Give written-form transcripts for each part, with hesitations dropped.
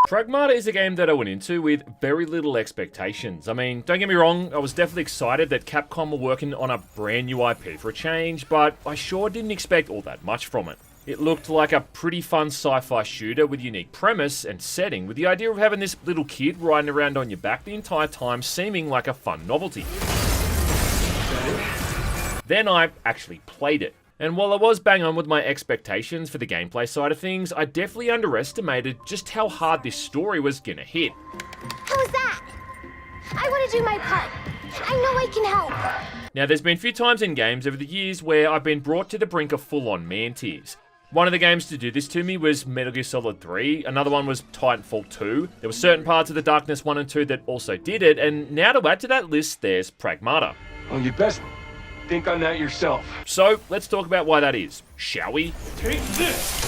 Pragmata is a game that I went into with very little expectations. I mean, don't get me wrong, I was definitely excited that Capcom were working on a brand new IP for a change, but I sure didn't expect all that much from it. It looked like a pretty fun sci-fi shooter with unique premise and setting, with the idea of having this little kid riding around on your back the entire time seeming like a fun novelty. Then I actually played it. And while I was bang on with my expectations for the gameplay side of things, I definitely underestimated just how hard this story was gonna hit. How was that? I want to do my part. I know I can help. Now, there's been a few times in games over the years where I've been brought to the brink of full-on man tears. One of the games to do this to me was Metal Gear Solid 3, another one was Titanfall 2. There were certain parts of the Darkness 1 and 2 that also did it, and now to add to that list, there's Pragmata. Well, you best think on that yourself. So, let's talk about why that is, shall we? Take this!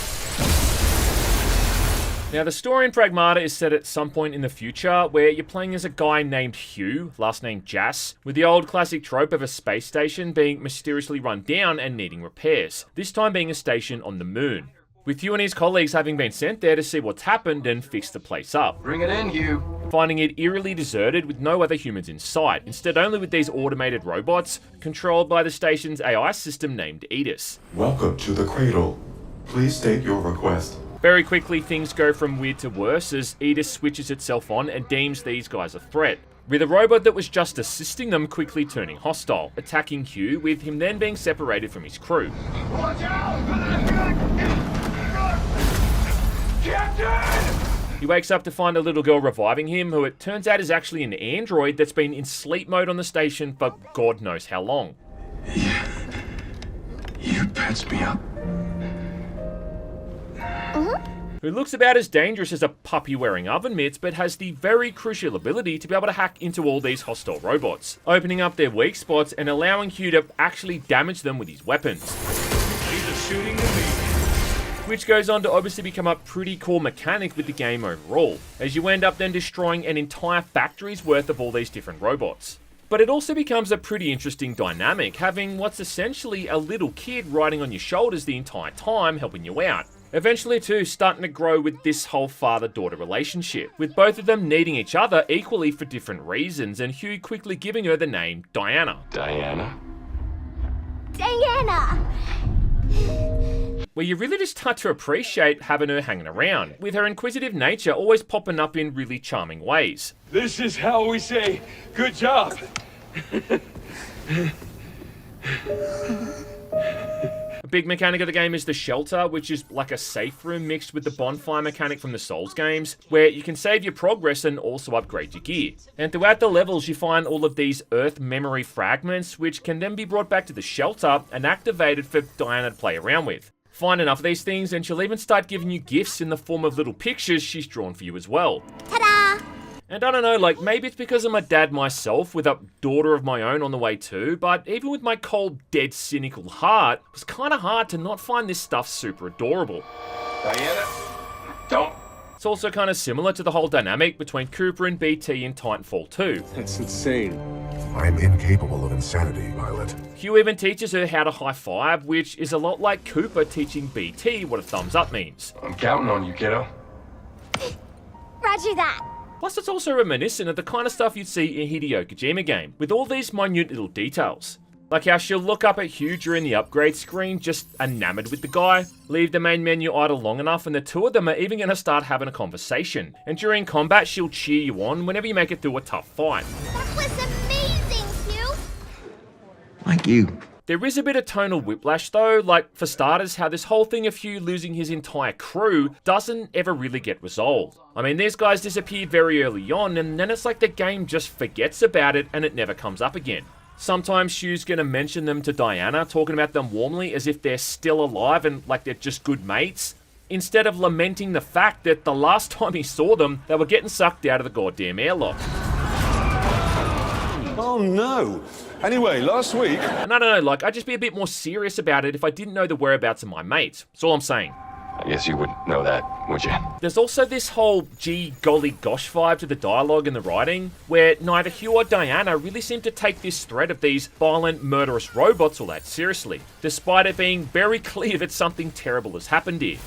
Now, the story in Pragmata is set at some point in the future where you're playing as a guy named Hugh, last name Jas, with the old classic trope of a space station being mysteriously run down and needing repairs, this time being a station on the moon. With Hugh and his colleagues having been sent there to see what's happened and fix the place up. Bring it in, Hugh. Finding it eerily deserted with no other humans in sight, instead only with these automated robots controlled by the station's AI system named Edis. Welcome to the Cradle. Please state your request. Very quickly, things go from weird to worse as Edis switches itself on and deems these guys a threat, with a robot that was just assisting them quickly turning hostile, attacking Hugh, with him then being separated from his crew. Watch out! Captain! He wakes up to find a little girl reviving him, who it turns out is actually an android that's been in sleep mode on the station for God knows how long. You patched me up. Who looks about as dangerous as a puppy wearing oven mitts, but has the very crucial ability to be able to hack into all these hostile robots, opening up their weak spots and allowing Hugh to actually damage them with his weapons. He's a shooting at me. Which goes on to obviously become a pretty cool mechanic with the game overall, as you end up then destroying an entire factory's worth of all these different robots. But it also becomes a pretty interesting dynamic, having what's essentially a little kid riding on your shoulders the entire time, helping you out. Eventually too, starting to grow with this whole father-daughter relationship, with both of them needing each other equally for different reasons, and Hugh quickly giving her the name Diana. Diana? Diana! Where you really just start to appreciate having her hanging around, with her inquisitive nature always popping up in really charming ways. This is how we say good job. A big mechanic of the game is the shelter, which is like a safe room mixed with the bonfire mechanic from the Souls games, where you can save your progress and also upgrade your gear. And throughout the levels you find all of these Earth memory fragments, which can then be brought back to the shelter and activated for Diana to play around with. Find enough of these things and she'll even start giving you gifts in the form of little pictures she's drawn for you as well. Ta-da! And I don't know, like, maybe it's because I'm a dad myself with a daughter of my own on the way too, but even with my cold, dead, cynical heart, it was kind of hard to not find this stuff super adorable. Diana, don't. It's also kind of similar to the whole dynamic between Cooper and BT in Titanfall 2. That's insane. I'm incapable of insanity, Violet. Hugh even teaches her how to high-five, which is a lot like Cooper teaching BT what a thumbs up means. I'm counting on you, kiddo. Roger that. Plus, it's also reminiscent of the kind of stuff you'd see in a Hideo Kojima game, with all these minute little details. Like how she'll look up at Hugh during the upgrade screen, just enamored with the guy, leave the main menu idle long enough, and the two of them are even going to start having a conversation. And during combat, she'll cheer you on whenever you make it through a tough fight. That was amazing, Hugh. Like you. There is a bit of tonal whiplash though, like for starters how this whole thing of Hugh losing his entire crew doesn't ever really get resolved. I mean, these guys disappear very early on and then it's like the game just forgets about it and it never comes up again. Sometimes Hugh's gonna mention them to Diana, talking about them warmly as if they're still alive and like they're just good mates, instead of lamenting the fact that the last time he saw them, they were getting sucked out of the goddamn airlock. Oh no. Anyway, last week... And I don't know, like, I'd just be a bit more serious about it if I didn't know the whereabouts of my mates. That's all I'm saying. I guess you wouldn't know that, would you? There's also this whole gee golly gosh vibe to the dialogue and the writing, where neither Hugh or Diana really seem to take this threat of these violent, murderous robots all that seriously, despite it being very clear that something terrible has happened here.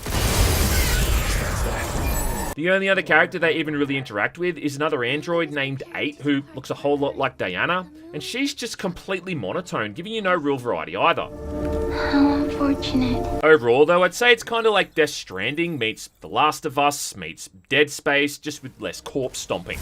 The The only other character they even really interact with is another android named 8 who looks a whole lot like Diana, and she's just completely monotone, giving you no real variety either. How unfortunate. Overall though, I'd say it's kind of like Death Stranding meets The Last of Us meets Dead Space, just with less corpse stomping.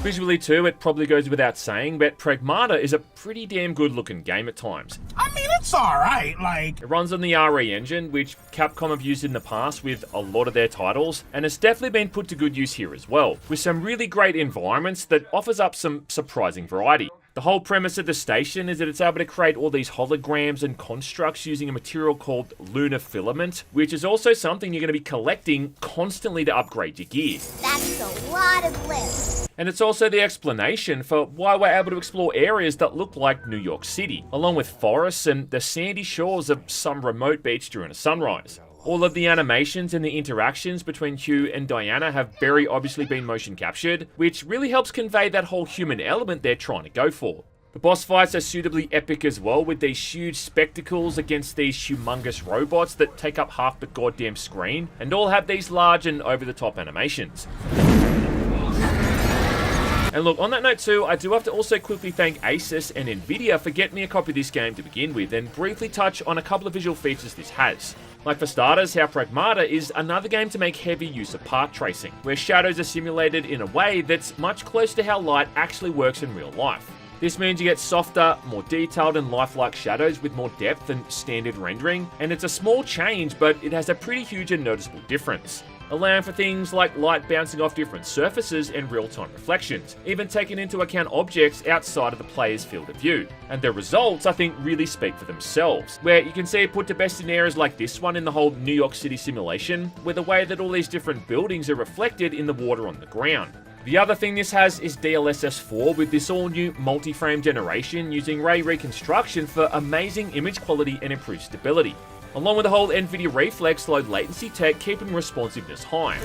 Visually too, it probably goes without saying, but Pragmata is a pretty damn good looking game at times. I mean, it's alright, like... It runs on the RE engine, which Capcom have used in the past with a lot of their titles, and it's definitely been put to good use here as well, with some really great environments that offers up some surprising variety. The whole premise of the station is that it's able to create all these holograms and constructs using a material called lunar filament, which is also something you're going to be collecting constantly to upgrade your gear. That's a lot of bliss. And it's also the explanation for why we're able to explore areas that look like New York City, along with forests and the sandy shores of some remote beach during a sunrise. All of the animations and the interactions between Hugh and Diana have very obviously been motion captured, which really helps convey that whole human element they're trying to go for. The boss fights are suitably epic as well, with these huge spectacles against these humongous robots that take up half the goddamn screen, and all have these large and over-the-top animations. And look, on that note too, I do have to also quickly thank Asus and Nvidia for getting me a copy of this game to begin with, and briefly touch on a couple of visual features this has. Like for starters, how Pragmata is another game to make heavy use of part tracing, where shadows are simulated in a way that's much closer to how light actually works in real life. This means you get softer, more detailed and lifelike shadows with more depth than standard rendering, and it's a small change, but it has a pretty huge and noticeable difference, allowing for things like light bouncing off different surfaces and real-time reflections, even taking into account objects outside of the player's field of view. And the results, I think, really speak for themselves, where you can see it put to best in areas like this one in the whole New York City simulation, where the way that all these different buildings are reflected in the water on the ground. The other thing this has is DLSS 4 with this all new multi-frame generation using ray reconstruction for amazing image quality and improved stability, along with the whole NVIDIA Reflex low latency tech keeping responsiveness high.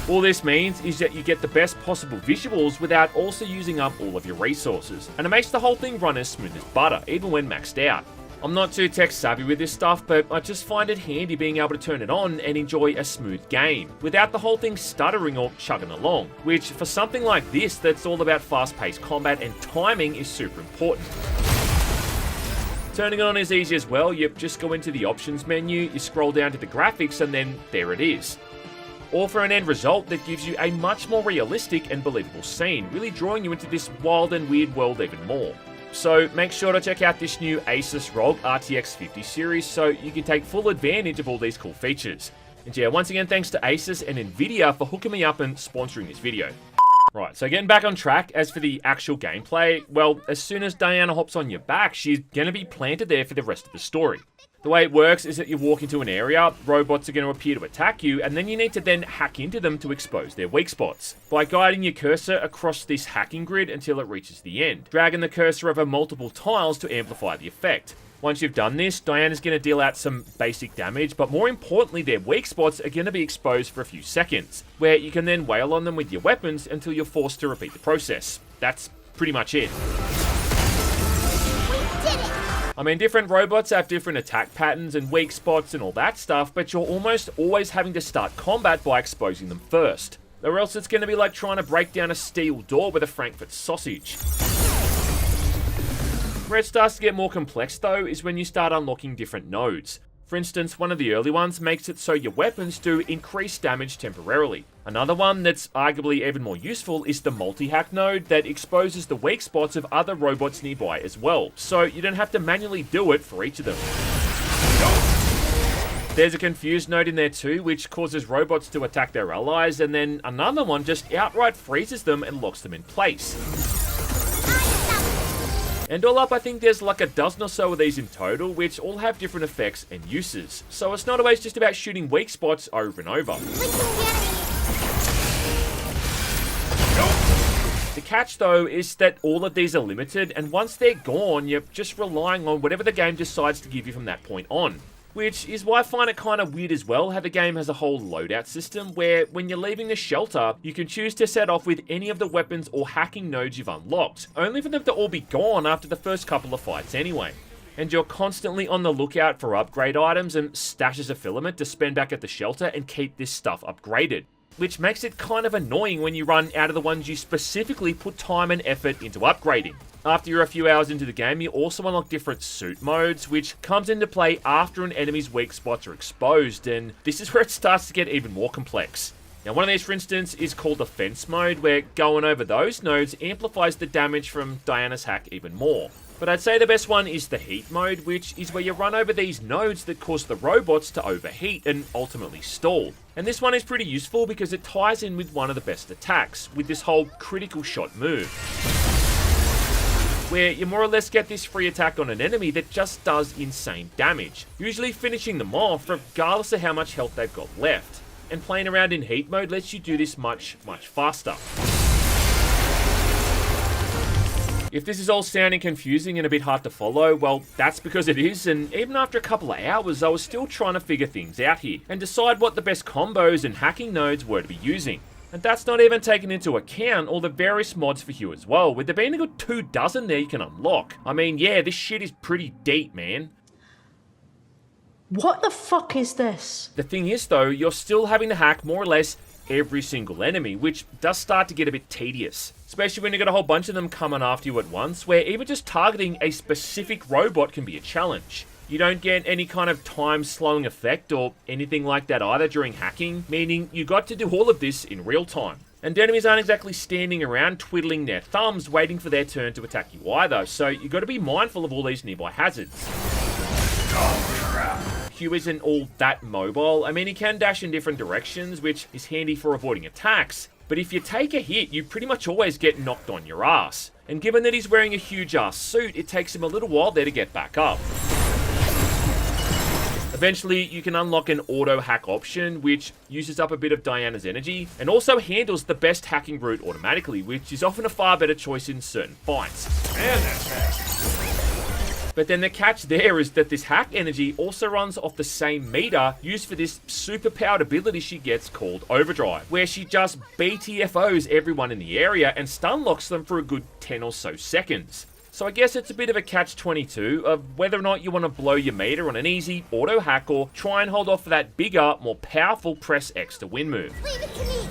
All this means is that you get the best possible visuals without also using up all of your resources, and it makes the whole thing run as smooth as butter, even when maxed out. I'm not too tech savvy with this stuff, but I just find it handy being able to turn it on and enjoy a smooth game, without the whole thing stuttering or chugging along, which for something like this that's all about fast-paced combat and timing is super important. Turning it on is easy as well. You just go into the options menu, you scroll down to the graphics, and then there it is. All for an end result that gives you a much more realistic and believable scene, really drawing you into this wild and weird world even more. So make sure to check out this new Asus ROG RTX 50 series so you can take full advantage of all these cool features. And yeah, once again, thanks to Asus and Nvidia for hooking me up and sponsoring this video. Right, so getting back on track, as for the actual gameplay, well, as soon as Diana hops on your back, she's gonna be planted there for the rest of the story. The way it works is that you walk into an area, robots are going to appear to attack you, and then you need to then hack into them to expose their weak spots, by guiding your cursor across this hacking grid until it reaches the end, dragging the cursor over multiple tiles to amplify the effect. Once you've done this, Diana's going to deal out some basic damage, but more importantly, their weak spots are going to be exposed for a few seconds, where you can then wail on them with your weapons until you're forced to repeat the process. That's pretty much it. I mean, different robots have different attack patterns and weak spots and all that stuff, but you're almost always having to start combat by exposing them first, or else it's going to be like trying to break down a steel door with a Frankfurt sausage. Where it starts to get more complex though is when you start unlocking different nodes. For instance, one of the early ones makes it so your weapons do increased damage temporarily. Another one that's arguably even more useful is the multi-hack node that exposes the weak spots of other robots nearby as well, so you don't have to manually do it for each of them. There's a confused node in there too, which causes robots to attack their allies, and then another one just outright freezes them and locks them in place. And all up, I think there's like a dozen or so of these in total, which all have different effects and uses. So it's not always just about shooting weak spots over and over. The catch though is that all of these are limited, and once they're gone, you're just relying on whatever the game decides to give you from that point on. Which is why I find it kind of weird as well how the game has a whole loadout system where when you're leaving the shelter, you can choose to set off with any of the weapons or hacking nodes you've unlocked, only for them to all be gone after the first couple of fights anyway. and you're constantly on the lookout for upgrade items and stashes of filament to spend back at the shelter and keep this stuff upgraded, which makes it kind of annoying when you run out of the ones you specifically put time and effort into upgrading. After you're a few hours into the game, you also unlock different suit modes, which comes into play after an enemy's weak spots are exposed, and this is where it starts to get even more complex. Now, one of these, for instance, is called Defense Mode, where going over those nodes amplifies the damage from Diana's hack even more. But I'd say the best one is the Heat Mode, which is where you run over these nodes that cause the robots to overheat and ultimately stall. And this one is pretty useful because it ties in with one of the best attacks, with this whole critical shot move, where you more or less get this free attack on an enemy that just does insane damage, usually finishing them off regardless of how much health they've got left. And playing around in Heat Mode lets you do this much faster. If this is all sounding confusing and a bit hard to follow, well, that's because it is, and even after a couple of hours, I was still trying to figure things out here, and decide what the best combos and hacking nodes were to be using. And that's not even taking into account all the various mods for you as well, with there being a good 24 there you can unlock. I mean, yeah, this shit is pretty deep, man. What the fuck is this? The thing is though, you're still having to hack more or less every single enemy, which does start to get a bit tedious. Especially when you got a whole bunch of them coming after you at once, where even just targeting a specific robot can be a challenge. You don't get any kind of time slowing effect or anything like that either during hacking, meaning you got to do all of this in real time. And enemies aren't exactly standing around twiddling their thumbs waiting for their turn to attack you either, so you got to be mindful of all these nearby hazards. Q isn't all that mobile. I mean, he can dash in different directions, which is handy for avoiding attacks, but if you take a hit, you pretty much always get knocked on your ass. And given that he's wearing a huge ass suit, it takes him a little while there to get back up. Eventually, you can unlock an auto hack option, which uses up a bit of Diana's energy, and also handles the best hacking route automatically, which is often a far better choice in certain fights. Man, that's fast. But then the catch there is that this hack energy also runs off the same meter used for this super powered ability she gets called Overdrive, where she just BTFOs everyone in the area and stun locks them for a good 10 or so seconds. So I guess it's a bit of a catch-22 of whether or not you want to blow your meter on an easy auto hack or try and hold off for that bigger, more powerful press X to win move. Leave it to me.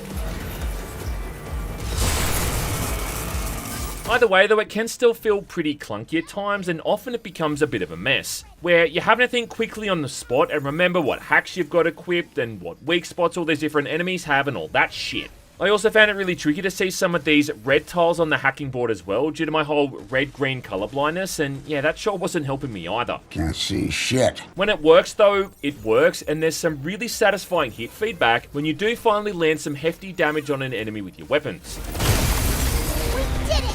Either way though, it can still feel pretty clunky at times, and often it becomes a bit of a mess, where you have to think quickly on the spot and remember what hacks you've got equipped and what weak spots all these different enemies have and all that shit. I also found it really tricky to see some of these red tiles on the hacking board as well, due to my whole red-green color blindness, and yeah, that sure wasn't helping me either. Can't see shit. When it works though, it works, and there's some really satisfying hit feedback when you do finally land some hefty damage on an enemy with your weapons. We did it.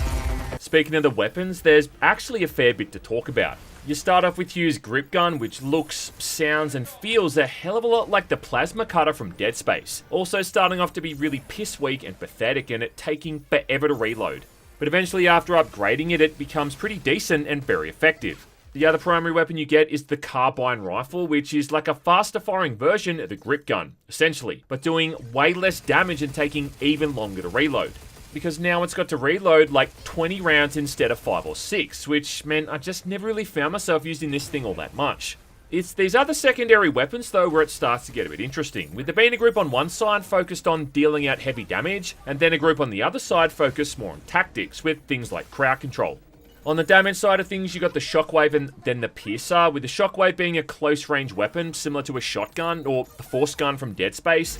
Speaking of the weapons, there's actually a fair bit to talk about. You start off with Hugh's grip gun, which looks, sounds, and feels a hell of a lot like the plasma cutter from Dead Space. Also starting off to be really piss weak and pathetic, and it taking forever to reload. But eventually after upgrading it, it becomes pretty decent and very effective. The other primary weapon you get is the carbine rifle, which is like a faster firing version of the grip gun, essentially, but doing way less damage and taking even longer to reload. Because now it's got to reload like 20 rounds instead of 5 or 6, which meant I just never really found myself using this thing all that much. It's these other secondary weapons though where it starts to get a bit interesting, with there being a group on one side focused on dealing out heavy damage, and then a group on the other side focused more on tactics, with things like crowd control. On the damage side of things, you got the Shockwave and then the Piercer, with the Shockwave being a close-range weapon similar to a shotgun or the Force Gun from Dead Space,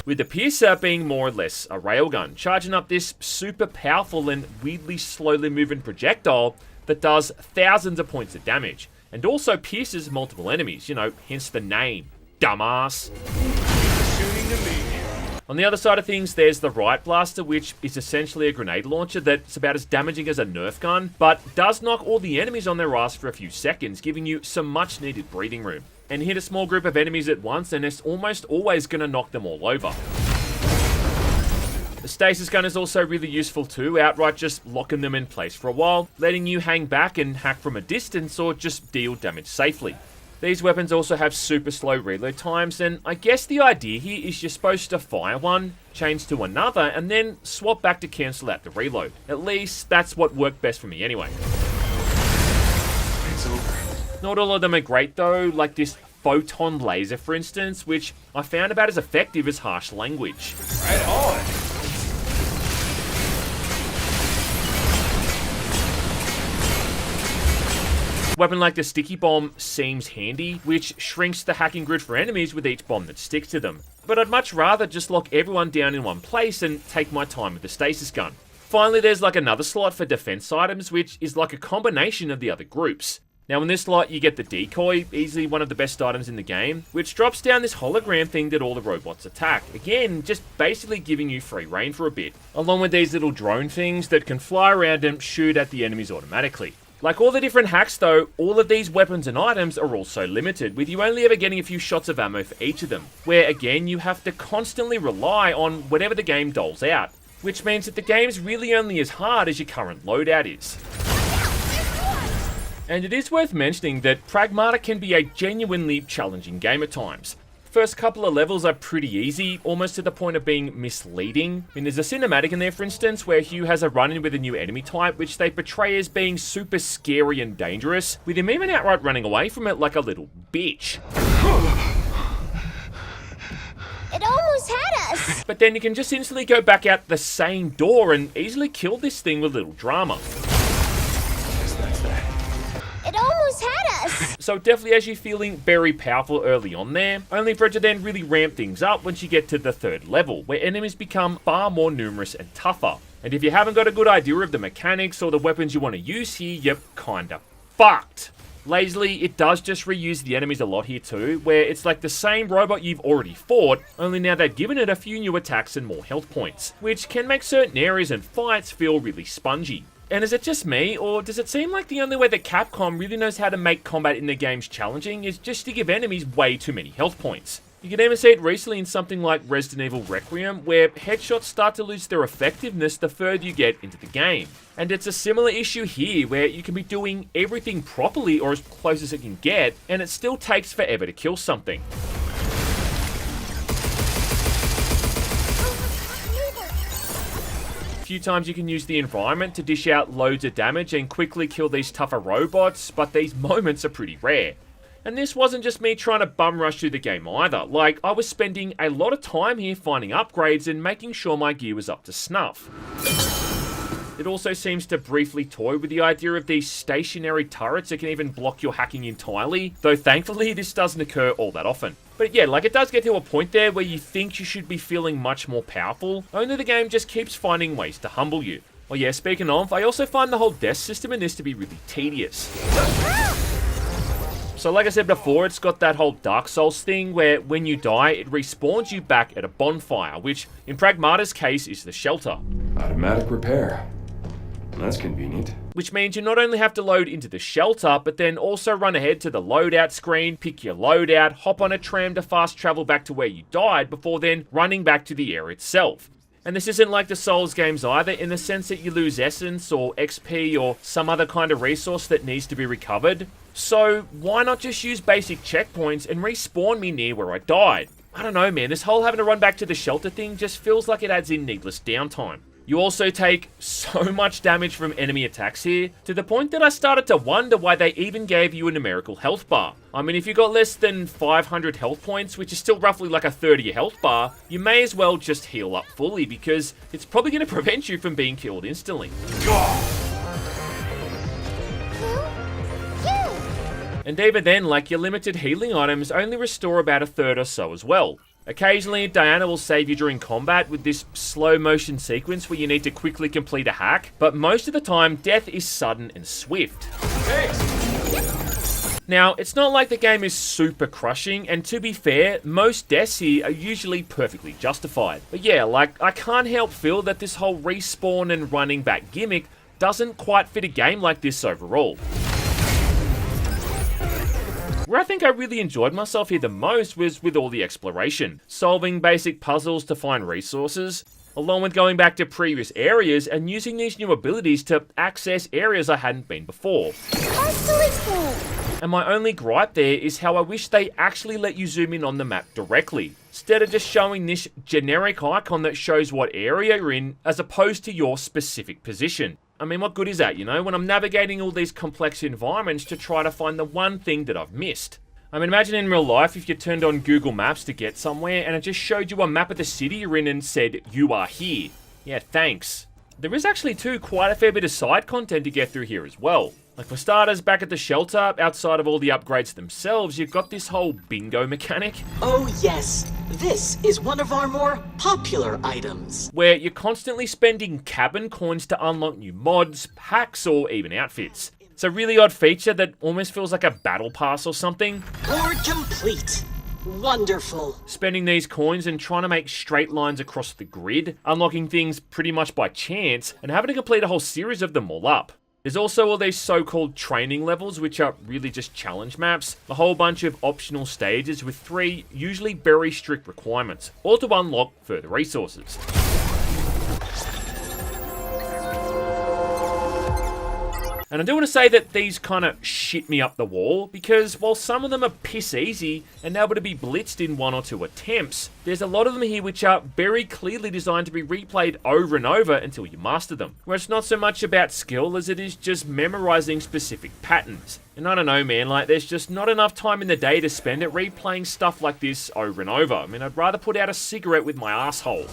with the Piercer being more or less a railgun, charging up this super powerful and weirdly slowly moving projectile that does thousands of points of damage, and also pierces multiple enemies, hence the name, dumbass. On the other side of things, there's the Riot Blaster, which is essentially a grenade launcher that's about as damaging as a Nerf gun, but does knock all the enemies on their ass for a few seconds, giving you some much needed breathing room. And hit a small group of enemies at once, and it's almost always going to knock them all over. The Stasis Gun is also really useful too, outright just locking them in place for a while, letting you hang back and hack from a distance or just deal damage safely. These weapons also have super slow reload times, and I guess the idea here is you're supposed to fire one, change to another, and then swap back to cancel out the reload. At least that's what worked best for me anyway. it's over. Not all of them are great though, like this photon laser for instance, which I found about as effective as harsh language. Right on. A weapon like the sticky bomb seems handy, which shrinks the hacking grid for enemies with each bomb that sticks to them. But I'd much rather just lock everyone down in one place and take my time with the stasis gun. Finally, there's like another slot for defense items, which is like a combination of the other groups. Now in this slot, you get the decoy, easily one of the best items in the game, which drops down this hologram thing that all the robots attack. Again, just basically giving you free reign for a bit. Along with these little drone things that can fly around and shoot at the enemies automatically. Like all the different hacks though, all of these weapons and items are also limited, with you only ever getting a few shots of ammo for each of them, where again you have to constantly rely on whatever the game doles out, which means that the game's really only as hard as your current loadout is. And it is worth mentioning that Pragmata can be a genuinely challenging game at times. First couple of levels are pretty easy, almost to the point of being misleading. I mean, there's a cinematic in there, for instance, where Hugh has a run-in with a new enemy type, which they portray as being super scary and dangerous, with him even outright running away from it like a little bitch. It almost had us. But then you can just instantly go back out the same door and easily kill this thing with little drama. It almost had us. So definitely has you feeling very powerful early on there, only for it to then really ramp things up once you get to the third level, where enemies become far more numerous and tougher. And if you haven't got a good idea of the mechanics or the weapons you want to use here, you're kinda fucked. Lazily, it does just reuse the enemies a lot here too, where it's like the same robot you've already fought, only now they've given it a few new attacks and more health points, which can make certain areas and fights feel really spongy. And is it just me, or does it seem like the only way that Capcom really knows how to make combat in their games challenging is just to give enemies way too many health points? You can even see it recently in something like Resident Evil Requiem, where headshots start to lose their effectiveness the further you get into the game. And it's a similar issue here, where you can be doing everything properly or as close as it can get, and it still takes forever to kill something. A few times you can use the environment to dish out loads of damage and quickly kill these tougher robots, but these moments are pretty rare. And this wasn't just me trying to bum rush through the game either, like I was spending a lot of time here finding upgrades and making sure my gear was up to snuff. It also seems to briefly toy with the idea of these stationary turrets that can even block your hacking entirely, though thankfully this doesn't occur all that often. But yeah, like it does get to a point there where you think you should be feeling much more powerful, only the game just keeps finding ways to humble you. Well yeah, speaking of, I also find the whole death system in this to be really tedious. So like I said before, it's got that whole Dark Souls thing where when you die, it respawns you back at a bonfire, which in Pragmata's case is the shelter. Automatic repair. That's convenient. Which means you not only have to load into the shelter, but then also run ahead to the loadout screen, pick your loadout, hop on a tram to fast travel back to where you died, before then running back to the area itself. And this isn't like the Souls games either, in the sense that you lose essence or XP or some other kind of resource that needs to be recovered. So why not just use basic checkpoints and respawn me near where I died? I don't know man, this whole having to run back to the shelter thing just feels like it adds in needless downtime. You also take so much damage from enemy attacks here, to the point that I started to wonder why they even gave you a numerical health bar. I mean, if you got less than 500 health points, which is still roughly like a third of your health bar, you may as well just heal up fully, because it's probably going to prevent you from being killed instantly. And even then, like, your limited healing items only restore about a third or so as well. Occasionally, Diana will save you during combat with this slow motion sequence where you need to quickly complete a hack, but most of the time, death is sudden and swift. Thanks. Now, it's not like the game is super crushing, and to be fair, most deaths here are usually perfectly justified. But yeah, like, I can't help feel that this whole respawn and running back gimmick doesn't quite fit a game like this overall. Where I think I really enjoyed myself here the most was with all the exploration, solving basic puzzles to find resources, along with going back to previous areas and using these new abilities to access areas I hadn't been before. And my only gripe there is how I wish they actually let you zoom in on the map directly, instead of just showing this generic icon that shows what area you're in as opposed to your specific position. I mean, what good is that, you know, when I'm navigating all these complex environments to try to find the one thing that I've missed? I mean, imagine in real life if you turned on Google Maps to get somewhere and it just showed you a map of the city you're in and said, "You are here." Yeah, thanks. There is actually too quite a fair bit of side content to get through here as well. Like for starters, back at the shelter, outside of all the upgrades themselves, you've got this whole bingo mechanic. Oh yes, this is one of our more popular items. Where you're constantly spending cabin coins to unlock new mods, packs, or even outfits. It's a really odd feature that almost feels like a battle pass or something. Board complete. Wonderful. Spending these coins and trying to make straight lines across the grid, unlocking things pretty much by chance, and having to complete a whole series of them all up. There's also all these so-called training levels, which are really just challenge maps, a whole bunch of optional stages with 3 usually very strict requirements, all to unlock further resources. And I do want to say that these kind of shit me up the wall, because while some of them are piss easy and able to be blitzed in 1 or 2 attempts, there's a lot of them here which are very clearly designed to be replayed over and over until you master them. Where it's not so much about skill as it is just memorizing specific patterns. And I don't know, man, like there's just not enough time in the day to spend it replaying stuff like this over and over. I mean, I'd rather put out a cigarette with my asshole.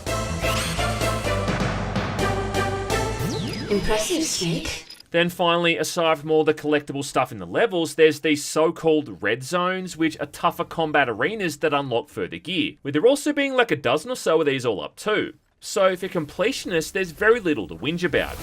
Impressive, Snake. Then finally, aside from all the collectible stuff in the levels, there's these so-called red zones, which are tougher combat arenas that unlock further gear, with there also being like a dozen or so of these all up too. So for completionists, there's very little to whinge about.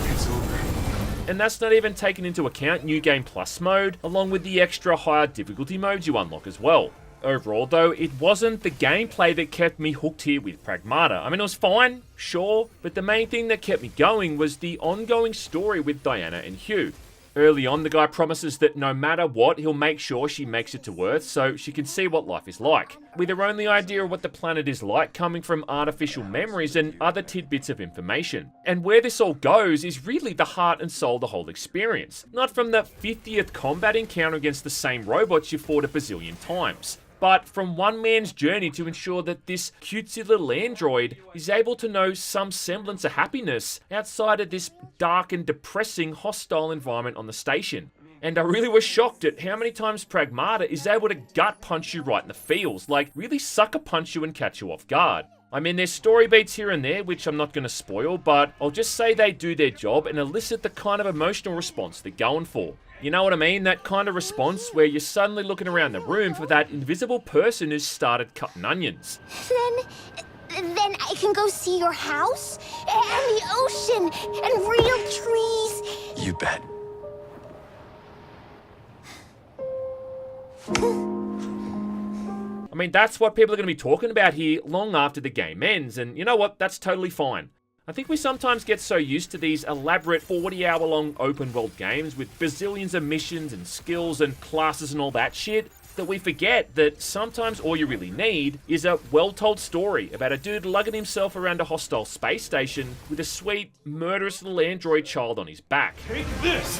It's over. And that's not even taking into account New Game Plus mode, along with the extra higher difficulty modes you unlock as well. Overall though, it wasn't the gameplay that kept me hooked here with Pragmata. I mean, it was fine, sure, but the main thing that kept me going was the ongoing story with Diana and Hugh. Early on, the guy promises that no matter what, he'll make sure she makes it to Earth so she can see what life is like, with her only idea of what the planet is like coming from artificial memories and other tidbits of information. And where this all goes is really the heart and soul of the whole experience, not from the 50th combat encounter against the same robots you fought a bazillion times, but from one man's journey to ensure that this cutesy little android is able to know some semblance of happiness outside of this dark and depressing hostile environment on the station. And I really was shocked at how many times Pragmata is able to gut punch you right in the feels, like really sucker punch you and catch you off guard. I mean, there's story beats here and there, which I'm not going to spoil, but I'll just say they do their job and elicit the kind of emotional response they're going for. You know what I mean? That kind of response where you're suddenly looking around the room for that invisible person who's started cutting onions. Then I can go see your house and the ocean and real trees. You bet. I mean, that's what people are going to be talking about here long after the game ends, and you know what? That's totally fine. I think we sometimes get so used to these elaborate 40-hour-long open-world games with bazillions of missions and skills and classes and all that shit that we forget that sometimes all you really need is a well-told story about a dude lugging himself around a hostile space station with a sweet, murderous little android child on his back. Take this!